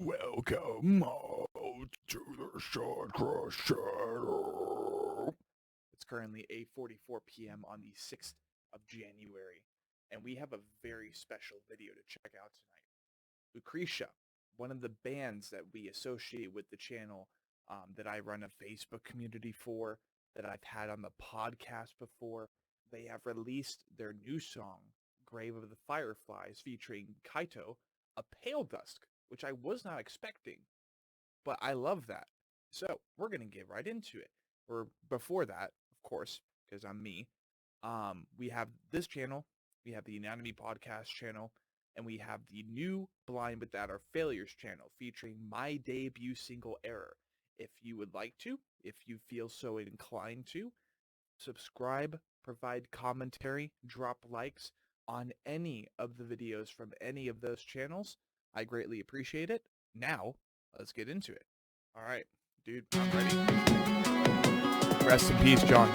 Welcome all to the Shotcross Channel. It's currently 8:44 p.m. on the 6th of January, and we have a very special video to check out tonight. Lucrecia, one of the bands that we associate with the channel, that I run a Facebook community for, that I've had on the podcast before, they have released their new song, Grave of the Fireflies, featuring Kaito, a pale dusk, which I was not expecting, but I love that. So we're going to get right into it. Or before that, of course, because I'm me, we have this channel, we have the Anatomy Podcast channel, and we have the new Blind But That Are Failures channel featuring my debut single, Error. If you would like to, if you feel so inclined to, subscribe, provide commentary, drop likes on any of the videos from any of those channels. I greatly appreciate it. Now, let's get into it. All right, dude, I'm ready. Rest in peace, John.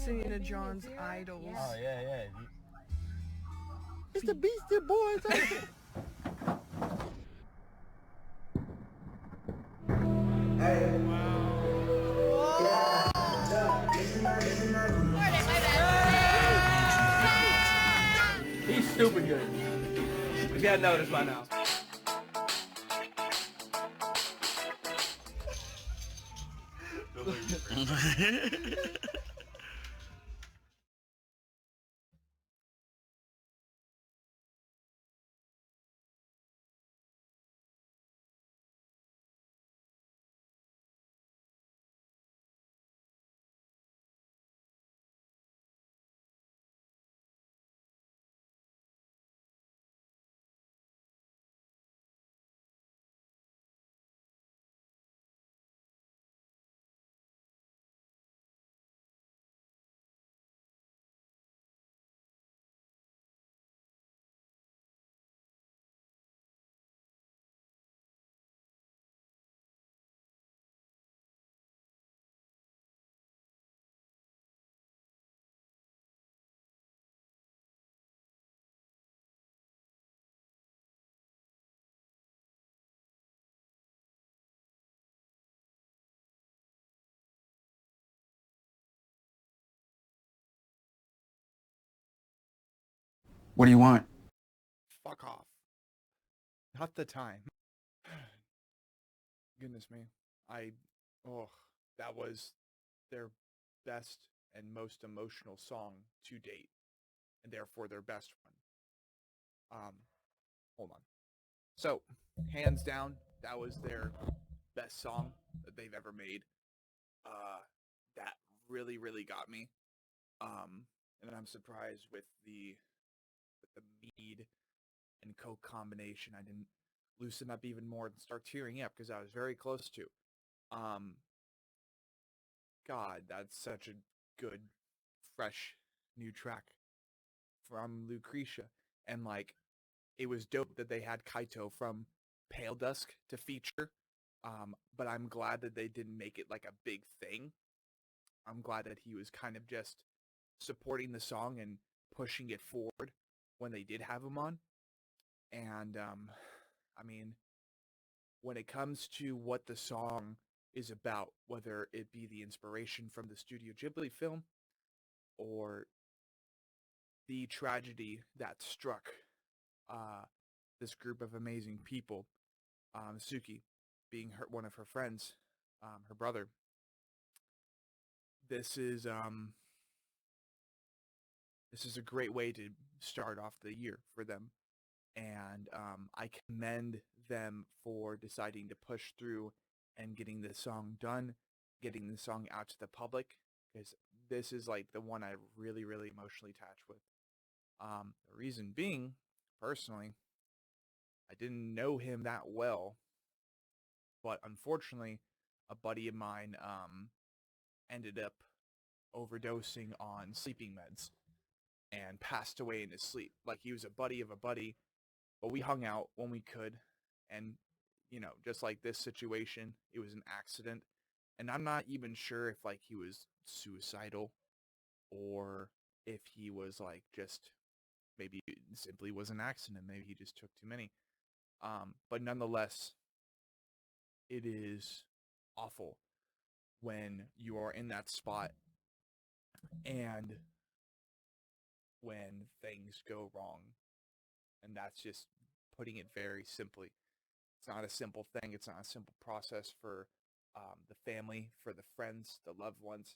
listening to John's Idols. Oh, yeah. It's the Beastie Boys. Hey. He's stupid good. If you hadn't noticed by now. What do you want? Fuck off. Not the time. Goodness me. That was their best and most emotional song to date, and therefore their best one. Hold on. So, hands down, that was their best song that they've ever made. That really, really got me. And I'm surprised with the mead and Coke combination, I didn't loosen up even more and start tearing up because I was very close to. God, that's such a good, fresh new track from Lucrecia. And like, it was dope that they had Kaito from Pale Dusk to feature. But I'm glad that they didn't make it like a big thing. I'm glad that he was kind of just supporting the song and pushing it forward when they did have him on. And I mean, when it comes to what the song is about, whether it be the inspiration from the Studio Ghibli film or the tragedy that struck this group of amazing people, Suki being one of her friends, her brother. This is a great way to start off the year for them, and I commend them for deciding to push through and getting this song done, getting the song out to the public, because this is like the one I really, really emotionally attached with. The reason being, personally, I didn't know him that well, but unfortunately, a buddy of mine ended up overdosing on sleeping meds and passed away in his sleep. Like, he was a buddy of a buddy, but we hung out when we could, and just like this situation, it was an accident, and I'm not even sure if like he was suicidal or if he was like just maybe it simply was an accident. Maybe he just took too many. But nonetheless, it is awful when you are in that spot and when things go wrong. And that's just putting it very simply. It's not a simple thing. It's not a simple process for the family, for the friends, the loved ones.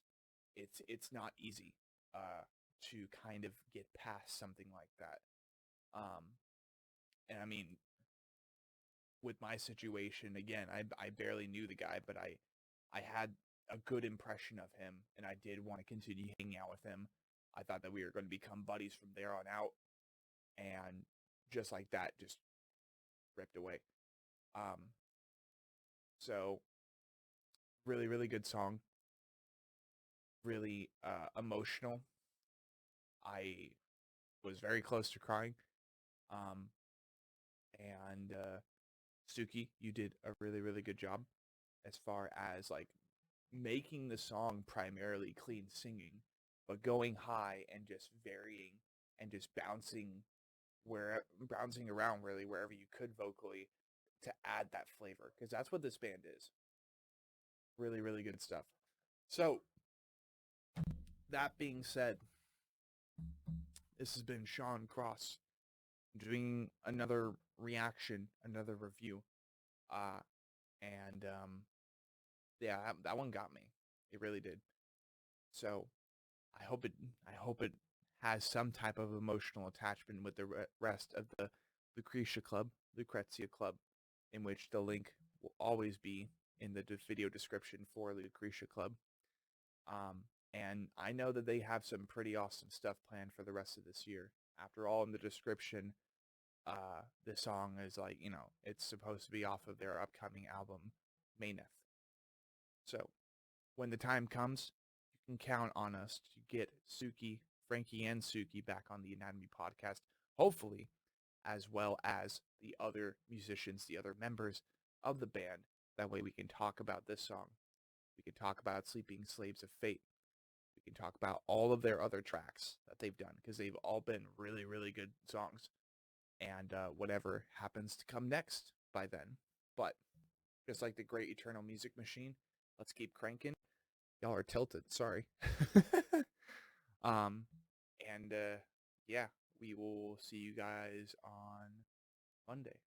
It's not easy to kind of get past something like that. And I mean, with my situation, again, I barely knew the guy, but I had a good impression of him, and I did want to continue hanging out with him. I thought that we were going to become buddies from there on out, and just like that, just ripped away. So really, really good song. Really emotional. I was very close to crying. And Suki, you did a really, really good job as far as like making the song primarily clean singing. but going high and just varying and just bouncing around really wherever you could vocally to add that flavor, because that's what this band is. Really, really good stuff. So, that being said, this has been Sean Cross doing another reaction, another review. Yeah, that one got me. It really did. So, I hope it has some type of emotional attachment with the rest of the Lucrecia Club, in which the link will always be in the video description for Lucrecia Club. And I know that they have some pretty awesome stuff planned for the rest of this year. After all, in the description, the song is like, it's supposed to be off of their upcoming album, Mayneth. So, when the time comes, you can count on us to get Frankie and Suki back on the Anatomy podcast, hopefully, as well as the other musicians, the other members of the band. That way we can talk about this song. We can talk about Sleeping Slaves of Fate. We can talk about all of their other tracks that they've done, because they've all been really, really good songs. And whatever happens to come next by then. But just like the great eternal music machine, let's keep cranking. Y'all are tilted, sorry. Yeah, we will see you guys on Monday.